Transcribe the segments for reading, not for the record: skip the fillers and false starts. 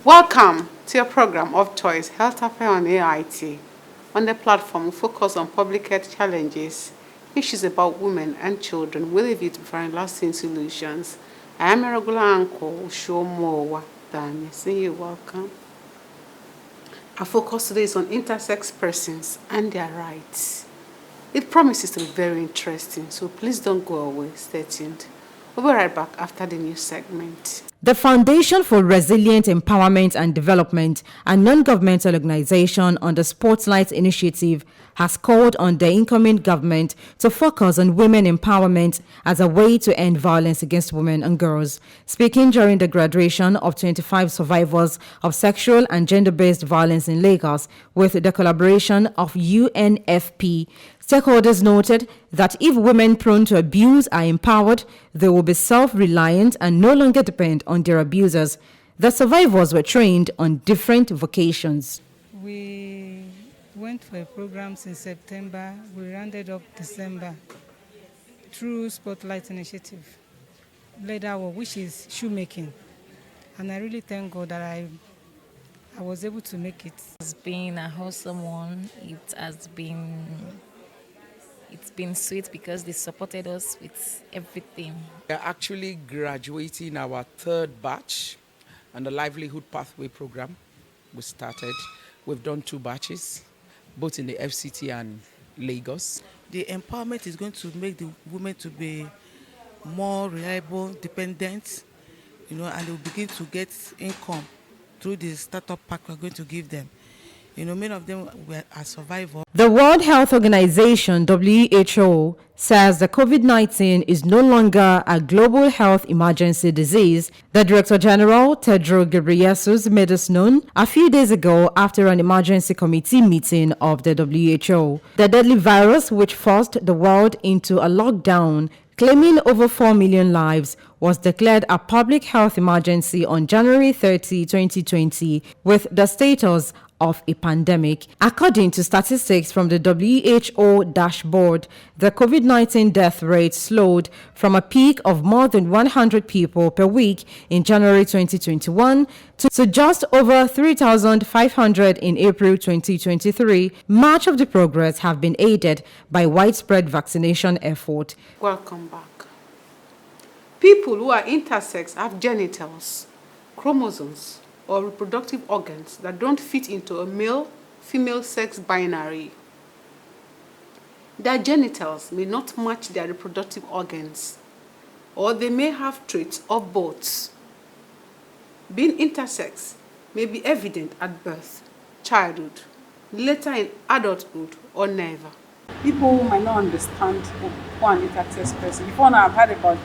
Welcome to your program of choice, Health Affairs on AIT. On the platform, we focus on public health challenges, issues about women and children with a view to find lasting solutions. I am a regular uncle, Ushomowa Dani. Say you welcome. Our focus today is on intersex persons and their rights. It promises to be very interesting, so please don't go away. Stay tuned. We'll be right back after the news segment. The Foundation for Resilient Empowerment and Development, a non-governmental organization on the Spotlight Initiative, has called on the incoming government to focus on women empowerment as a way to end violence against women and girls. Speaking during the graduation of 25 survivors of sexual and gender-based violence in Lagos with the collaboration of UNFP, stakeholders noted that if women prone to abuse are empowered, they will be self-reliant and no longer depend on their abusers. The survivors were trained on different vocations. We went for a program since September. We rounded up December through Spotlight Initiative, led our which is shoemaking. And I really thank God that I was able to make it. It's been a wholesome one. It's been sweet because they supported us with everything. We are actually graduating our third batch on the Livelihood Pathway program we started. We've done 2 batches, both in the FCT and Lagos. The empowerment is going to make the women to be more reliable, dependent, and they'll begin to get income through the startup pack we're going to give them. Many of them were a survivor. The World Health Organization, WHO, says the COVID-19 is no longer a global health emergency disease. The Director General, Tedros Ghebreyesus, made this known a few days ago after an emergency committee meeting of the WHO. The deadly virus, which forced the world into a lockdown, claiming over 4 million lives, was declared a public health emergency on January 30, 2020, with the status of a pandemic. According to statistics from the WHO dashboard, the COVID-19 death rate slowed from a peak of more than 100 people per week in January 2021 to just over 3,500 in April 2023. Much of the progress have been aided by widespread vaccination effort. Welcome back. People who are intersex have genitals, chromosomes, or reproductive organs that don't fit into a male-female sex binary. Their genitals may not match their reproductive organs, or they may have traits of both. Being intersex may be evident at birth, childhood, later in adulthood, or never. People who might not understand who an intersex person. Before now, I've heard about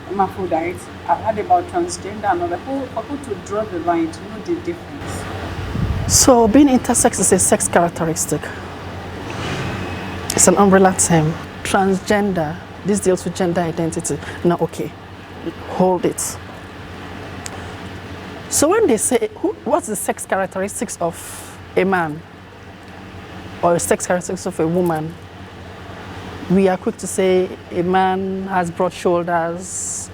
hermaphrodite, I've heard about transgender and other people to draw the line to know the difference. So being intersex is a sex characteristic. It's an umbrella term. Transgender, this deals with gender identity. Now, okay, hold it. So when they say, what's the sex characteristics of a man or a sex characteristics of a woman, we are quick to say a man has broad shoulders,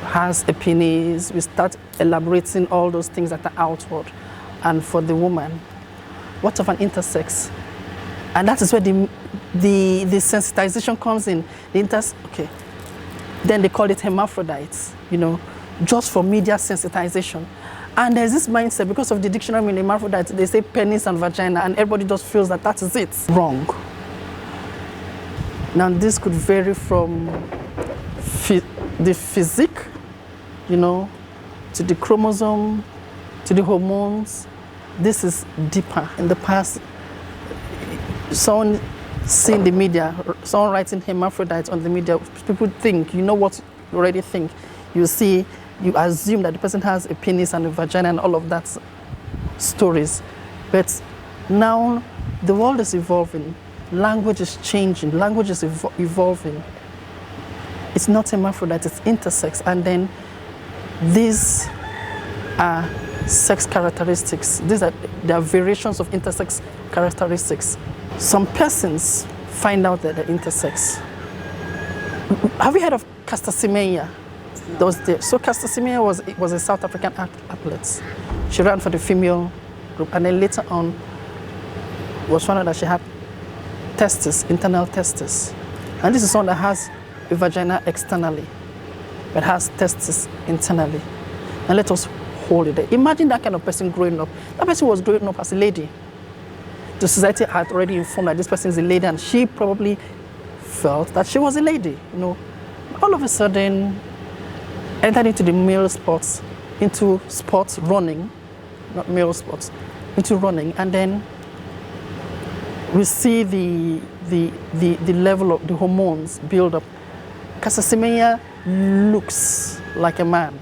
has a penis. We start elaborating all those things that are outward. And for the woman, what of an intersex? And that is where the sensitization comes in. Okay. Then they call it hermaphrodites, just for media sensitization. And there's this mindset, because of the dictionary in hermaphrodite, they say penis and vagina, and everybody just feels that that is it. Wrong. Now, this could vary from the physique, to the chromosome, to the hormones. This is deeper. In the past, someone seeing the media, someone writing hermaphrodite on the media, people think, what you already think. You assume that the person has a penis and a vagina and all of that stories. But now the world is evolving. Language is changing. Language is evolving. It's not hermaphrodite, it's intersex. And then these are sex characteristics. There are variations of intersex characteristics. Some persons find out that they're intersex. Have you heard of castasemia? Those days. So Caster Semenya was a South African athlete. She ran for the female group, and then later on was found out that she had testes, internal testes. And this is someone that has a vagina externally, but has testes internally. And let us hold it there. Imagine that kind of person growing up. That person was growing up as a lady. The society had already informed that this person is a lady, and she probably felt that she was a lady. All of a sudden, entered into the male sports, into sports running, not male sports, into running, and then we see the level of the hormones build up. Caster Semenya looks like a man,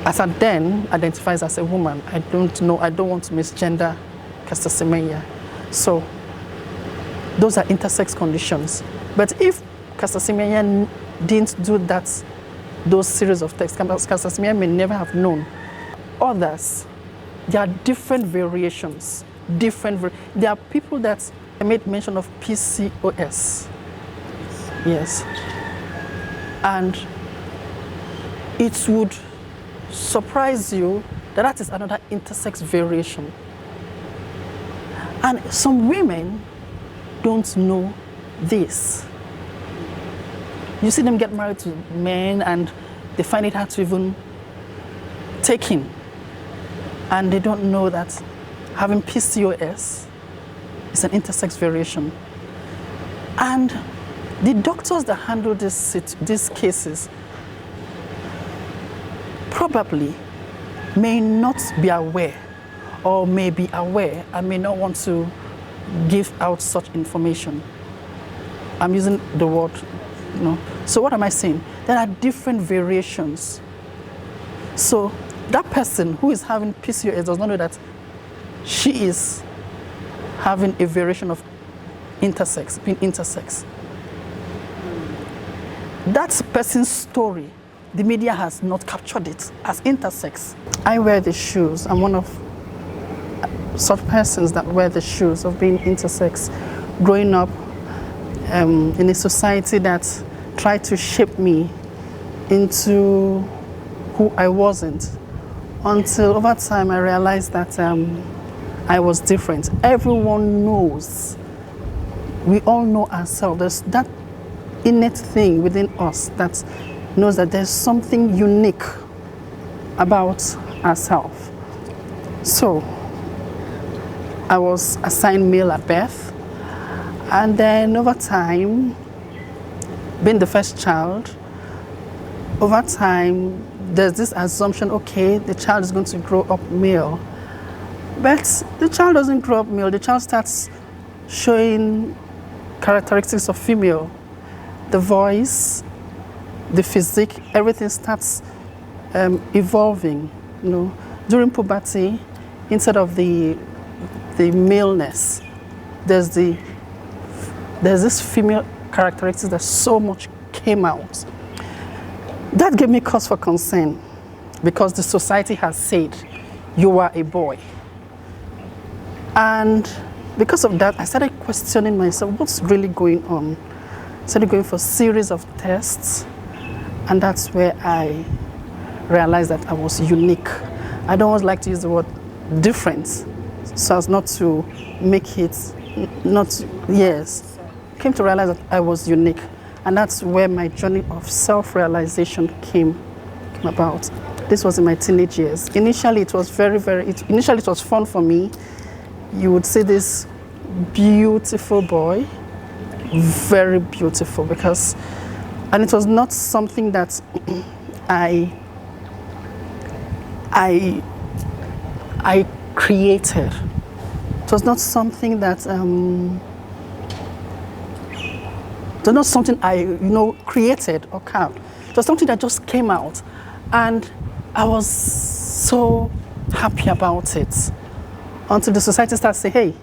As I then identifies as a woman, I don't want to misgender Caster Semenya. So those are intersex conditions. But if Caster Semenya didn't do those series of texts, Caster Semenya may never have known. Others, there are different variations. There are people that I made mention of PCOS. Yes. And it would surprise you that is another intersex variation. And some women don't know this. You see them get married to men and they find it hard to even take in. And they don't know that having PCOS is an intersex variation. And the doctors that handle these cases probably may not be aware, or may be aware and may not want to give out such information. I'm using the word, So what am I saying? There are different variations. So that person who is having PCOS does not know that she is having a variation of intersex, being intersex. That person's story, the media has not captured it as intersex. I wear the shoes. I'm one of such persons that wear the shoes of being intersex, growing up in a society that tried to shape me into who I wasn't, until over time I realized that I was different. Everyone knows, we all know ourselves. There's that innate thing within us that knows that there's something unique about ourselves. So I was assigned male at birth, and then over time, being the first child, over time there's this assumption, okay, the child is going to grow up male. But the child doesn't grow up male. The child starts showing characteristics of female. The voice, the physique, everything starts evolving. During puberty, instead of the maleness, there's this female characteristics that so much came out. That gave me cause for concern, because the society has said you are a boy. And because of that, I started questioning myself, what's really going on? I started going for a series of tests, and that's where I realized that I was unique. I don't always like to use the word different, so as not to make it, came to realize that I was unique. And that's where my journey of self-realization came about. This was in my teenage years. Initially, it was it was fun for me. You would see this beautiful boy, very beautiful, and it was not something that I created. It was not something that it was not something I created or carved. It was something that just came out, and I was so happy about it. Until the society starts saying, hey,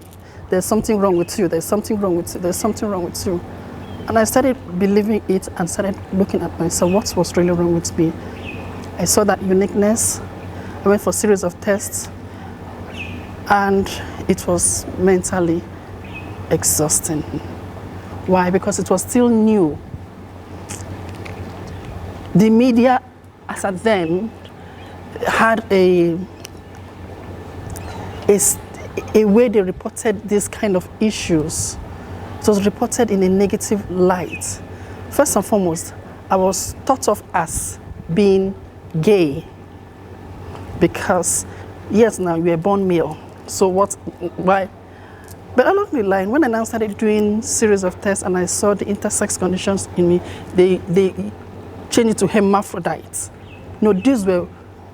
there's something wrong with you, there's something wrong with you, there's something wrong with you. And I started believing it and started looking at myself, what was really wrong with me? I saw that uniqueness. I went for a series of tests, and it was mentally exhausting. Why? Because it was still new. the media, as at then, had a way they reported these kind of issues. It was reported in a negative light. First and foremost, I was thought of as being gay because, yes, now you were born male. So why? But along the line, when I now started doing series of tests and I saw the intersex conditions in me, they changed it to hermaphrodites. These were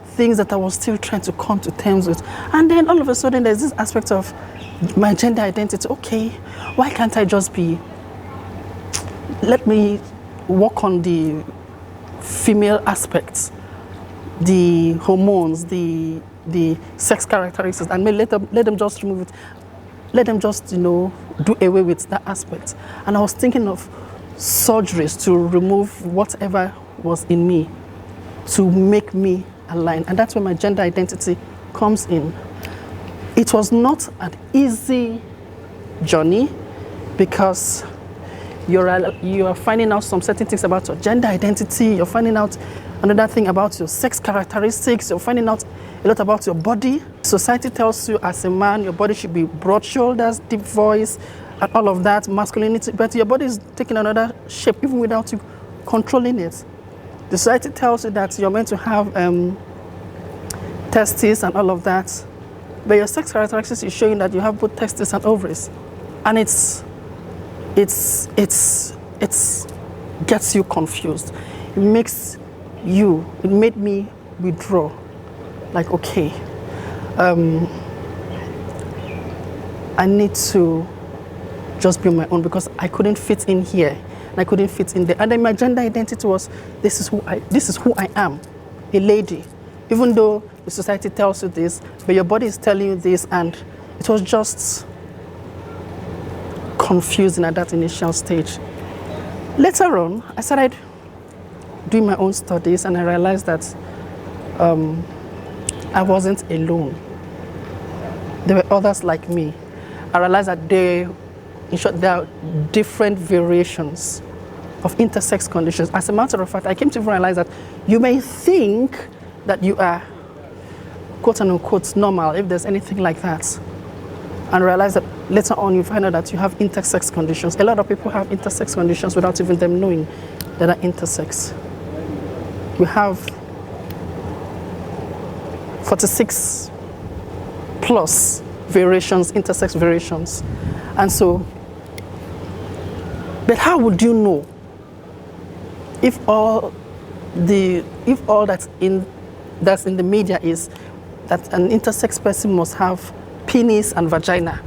things that I was still trying to come to terms with. And then all of a sudden, there's this aspect of my gender identity. Okay, why can't I just let me work on the female aspects, the hormones, the sex characteristics, and let them just remove it. Let them just, do away with that aspect. And I was thinking of surgeries to remove whatever was in me to make me align. And that's where my gender identity comes in. It was not an easy journey because you are finding out some certain things about your gender identity. You're finding out another thing about your sex characteristics. You're finding out a lot about your body. Society tells you as a man, your body should be broad shoulders, deep voice, and all of that, masculinity. But your body is taking another shape even without you controlling it. The society tells you that you're meant to have testes and all of that. But your sex characteristics is showing that you have both testes and ovaries. And it gets you confused. It made me withdraw. Like, okay, I need to just be on my own because I couldn't fit in here and I couldn't fit in there. And then my gender identity was, this is who I am, a lady. Even though the society tells you this, but your body is telling you this, and it was just confusing at that initial stage. Later on, I started doing my own studies and I realized that I wasn't alone. There were others like me. I realized that there are different variations of intersex conditions. As a matter of fact, I came to realize that you may think that you are quote unquote normal, if there's anything like that, and realize that later on you find out that you have intersex conditions. A lot of people have intersex conditions without even them knowing that are intersex. We have 46 plus variations, intersex variations. And so, but how would you know if all that's in the media is that an intersex person must have penis and vagina?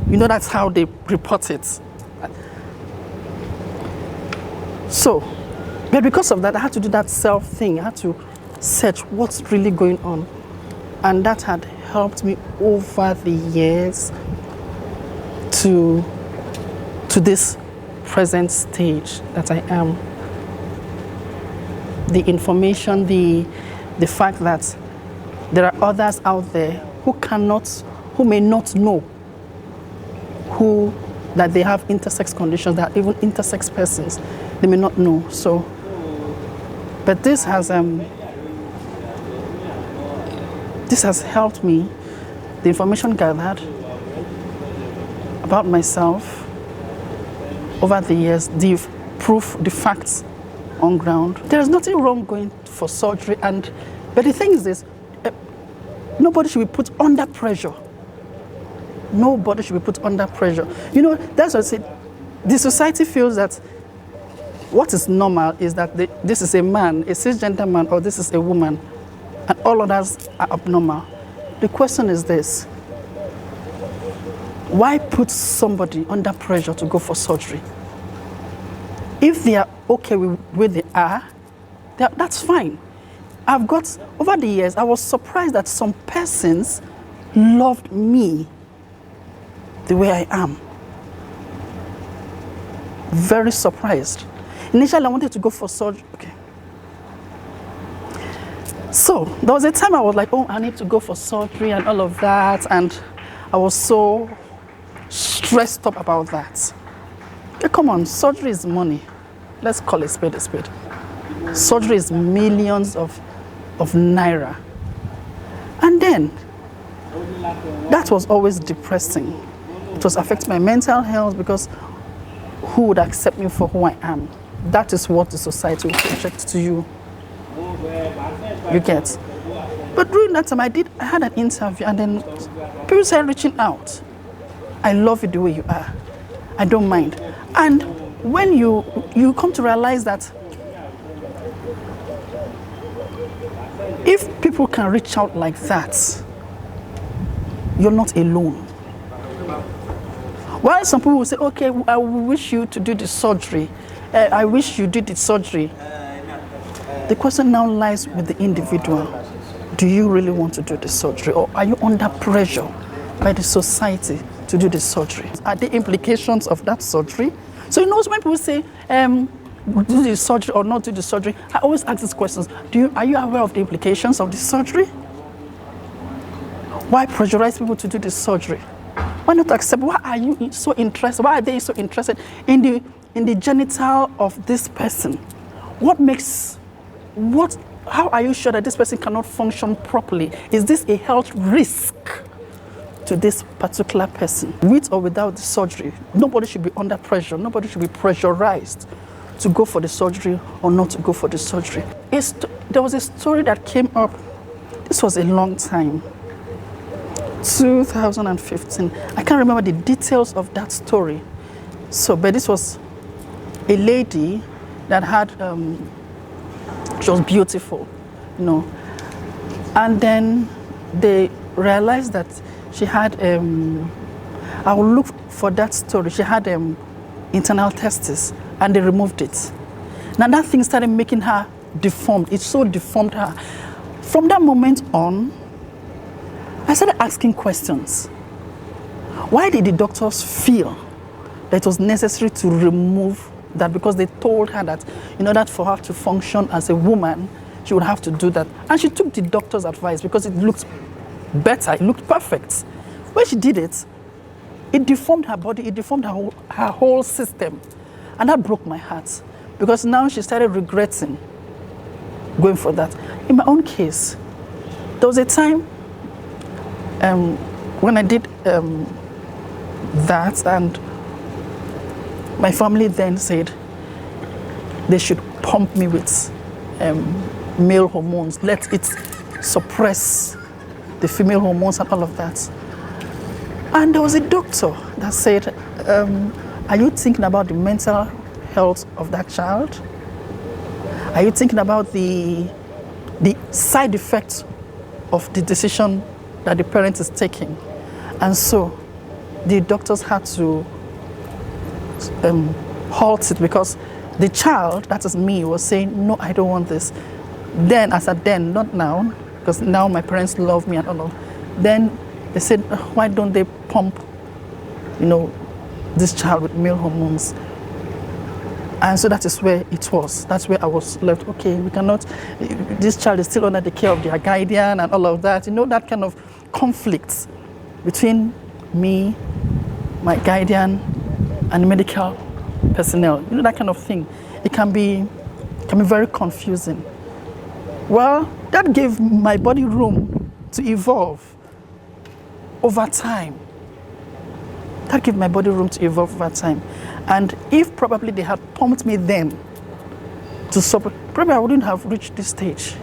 That's how they report it. So, but because of that, I had to do that self thing. I had to search what's really going on. And that had helped me over the years to this present stage that I am. The information, the fact that there are others out there who may not know that they have intersex conditions, that are even intersex persons, they may not know. So, but this has helped me. The information gathered about myself over the years, the proof, the facts on ground. There's nothing wrong going for surgery, but the thing is this, nobody should be put under pressure. Nobody should be put under pressure. That's what I said. The society feels that what is normal is that this is a man, a cisgender man, or this is a woman, and all others are abnormal. The question is this: why put somebody under pressure to go for surgery? If they are okay with where they are, that's fine. Over the years, I was surprised that some persons loved me the way I am. Very surprised. Initially, I wanted to go for surgery. Okay. So there was a time I was like, oh, I need to go for surgery and all of that. And I was so stressed up about that. Okay, come on, surgery is money. Let's call it spade a spade. Surgery is millions of naira. And then, that was always depressing. It was affecting my mental health because who would accept me for who I am? That is what the society will project to you. You get? But during that time, I had an interview, and then people started reaching out. I love you the way you are. I don't mind. And when you come to realize that if people can reach out like that, you're not alone. While some people will say, okay, I wish you to do the surgery. I wish you did the surgery. The question now lies with the individual. Do you really want to do the surgery, or are you under pressure by the society to do the surgery? Are there implications of that surgery? So when people say, do the surgery or not do the surgery, I always ask these questions. Are you aware of the implications of the surgery? Why pressurize people to do the surgery? Why not accept? Why are you so interested? Why are they so interested in the genital of this person? How are you sure that this person cannot function properly? Is this a health risk to this particular person? With or without the surgery, nobody should be under pressure. Nobody should be pressurized to go for the surgery or not to go for the surgery. There was a story that came up. This was a long time. 2015. I can't remember the details of that story. But this was a lady that had, she was beautiful, And then they realized that she had, I will look for that story. She had internal testes, and they removed it. Now that thing started making her deformed. It so deformed her. From that moment on, I started asking questions. Why did the doctors feel that it was necessary to remove that? Because they told her that in order for her to function as a woman, she would have to do that. And she took the doctor's advice because it looked better, it looked perfect. When she did it, it deformed her body, it deformed her whole system. And that broke my heart because now she started regretting going for that. In my own case, there was a time when I did that, and my family then said they should pump me with male hormones, let it suppress the female hormones and all of that. And there was a doctor that said, are you thinking about the mental health of that child? Are you thinking about the side effects of the decision that the parent is taking? And so the doctors had to halt it because the child, that is me, was saying, no, I don't want this. Then, as at then, not now, because now my parents love me and all of. Then they said, why don't they pump, this child with male hormones? And so that is where it was. That's where I was left. Okay, we cannot, this child is still under the care of their guardian and all of that. That kind of conflict between me, my guardian, and medical personnel. That kind of thing. It can be very confusing. Well, that gave my body room to evolve over time. That gave my body room to evolve over time. And if probably they had pumped me then to suffer, probably I wouldn't have reached this stage.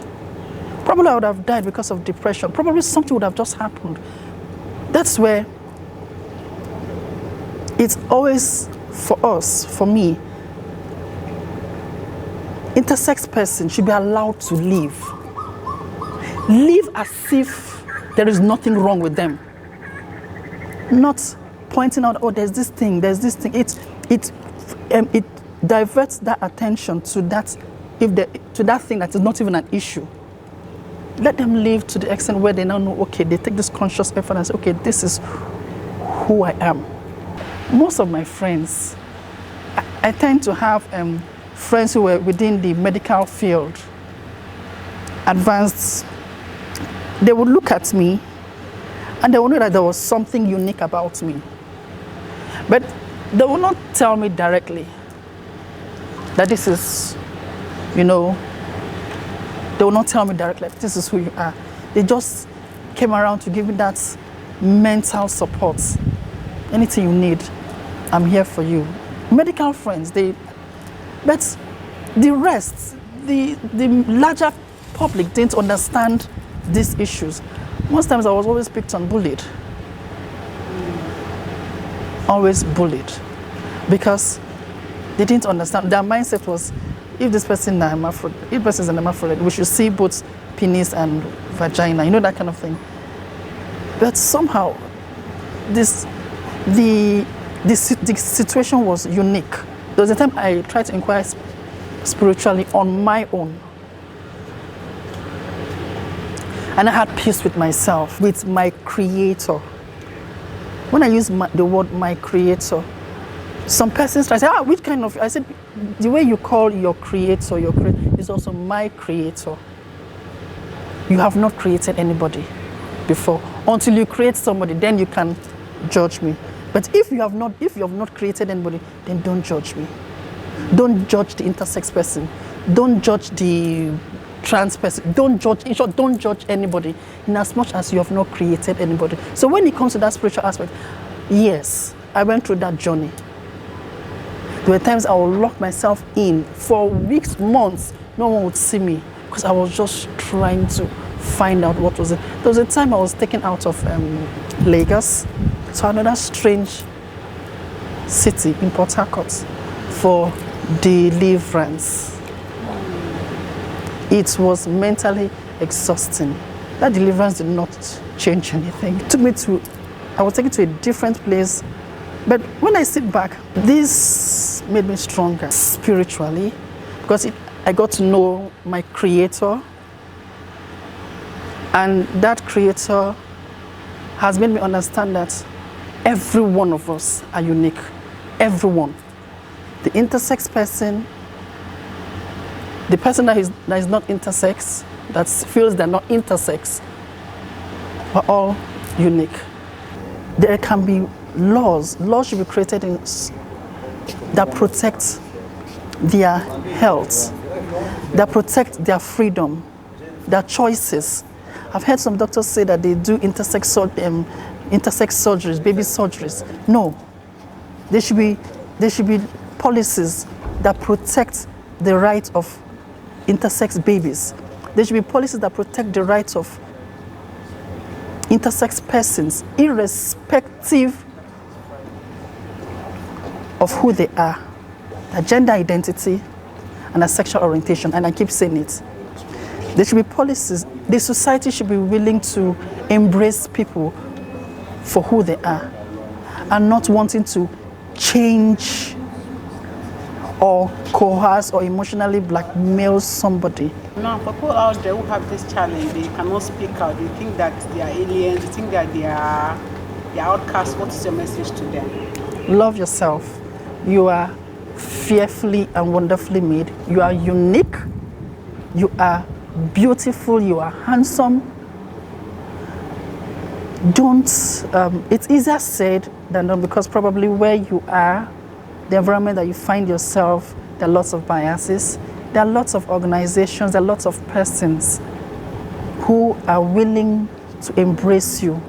Probably I would have died because of depression. Probably something would have just happened. That's where it's always for us, for me, intersex person should be allowed to live. Live as if there is nothing wrong with them. Not pointing out, oh, there's this thing. It diverts that attention to that, to that thing that is not even an issue. Let them live to the extent where they now know, okay, they take this conscious effort and say, okay, this is who I am. Most of my friends, I tend to have friends who were within the medical field, advanced. They would look at me and they would know that there was something unique about me. But they will not tell me directly that this is, They will not tell me directly, this is who you are. They just came around to give me that mental support. Anything you need, I'm here for you. Medical friends, but the rest, the larger public didn't understand these issues. Most times I was always picked on, bullied. Always bullied. Because they didn't understand. Their mindset was, if this person is an hermaphrodite, we should see both penis and vagina, you know, that kind of thing. But somehow, the situation was unique. There was a time I tried to inquire spiritually on my own. And I had peace with myself, with my creator. When I use the word my creator, some persons try to say, which kind of, I said, the way you call your creator is also my creator. You have not created anybody before. Until you create somebody, then you can judge me. But if you have not created anybody, then don't judge me. Don't judge the intersex person. Don't judge the trans person. Don't judge, in short, don't judge anybody in as much as you have not created anybody. So when it comes to that spiritual aspect, yes, I went through that journey. There were times I would lock myself in for weeks, months. No one would see me because I was just trying to find out what was it. There was a time I was taken out of Lagos to another strange city in Port Harcourt for deliverance. It was mentally exhausting. That deliverance did not change anything. I was taken to a different place. But when I sit back, this made me stronger spiritually because I got to know my creator. And that creator has made me understand that every one of us are unique. Everyone. The intersex person, the person that is not intersex, that feels they're not intersex, we're all unique. There can be laws should be created that protect their health, that protect their freedom, their choices. I've heard some doctors say that they do intersex surgeries, baby surgeries. No, there should be policies that protect the rights of intersex babies. There should be policies that protect the rights of intersex persons, irrespective of who they are, their gender identity, and their sexual orientation. And I keep saying it. There should be policies. The society should be willing to embrace people for who they are and not wanting to change or coerce or emotionally blackmail somebody. Now, for people out there who have this challenge, they cannot speak out, they think that they are aliens, they think that they are outcasts. What is your message to them? Love yourself. You are fearfully and wonderfully made. You are unique. You are beautiful. You are handsome. It's easier said than done because probably where you are, the environment that you find yourself, there are lots of biases. There are lots of organizations, there are lots of persons who are willing to embrace you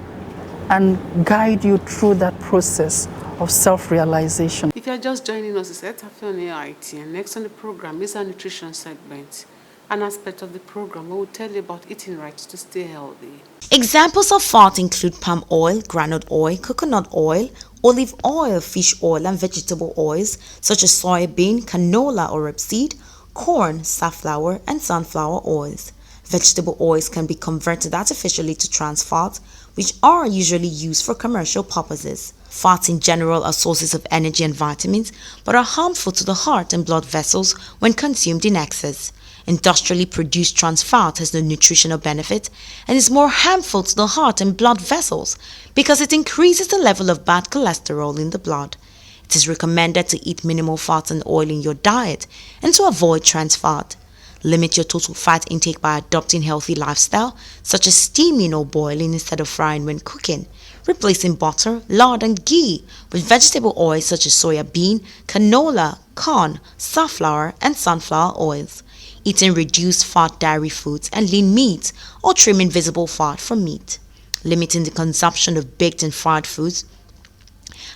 and guide you through that process of self-realization. If you're just joining us, it's Etafe on AIT, and next on the program is our nutrition segment. An aspect of the program where we'll tell you about eating right to stay healthy. Examples of fat include palm oil, groundnut oil, coconut oil, olive oil, fish oil, and vegetable oils such as soybean, canola or rapeseed, corn, safflower, and sunflower oils. Vegetable oils can be converted artificially to trans fats, which are usually used for commercial purposes. Fats in general are sources of energy and vitamins, but are harmful to the heart and blood vessels when consumed in excess. Industrially produced trans fat has no nutritional benefit and is more harmful to the heart and blood vessels because it increases the level of bad cholesterol in the blood. It is recommended to eat minimal fat and oil in your diet and to avoid trans fat. Limit your total fat intake by adopting healthy lifestyle such as steaming or boiling instead of frying when cooking, replacing butter, lard and ghee with vegetable oils such as soya bean, canola, corn, safflower and sunflower oils. eating reduced fat dairy foods and lean meat, or trimming visible fat from meat, limiting the consumption of baked and fried foods,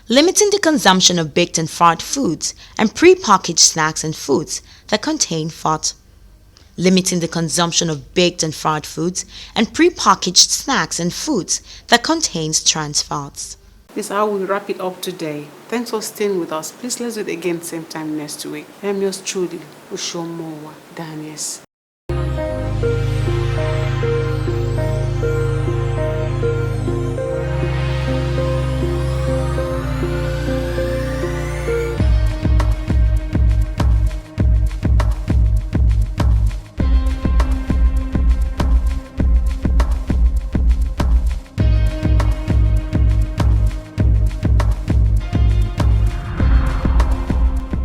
limiting the consumption of baked and fried foods and pre-packaged snacks and foods that contain fat, limiting the consumption of baked and fried foods and pre-packaged snacks and foods that contains trans fats. This is how we wrap it up today. Thanks for staying with us. Please let's do it again same time next week. I'm yours truly, Ushomowa Daniels.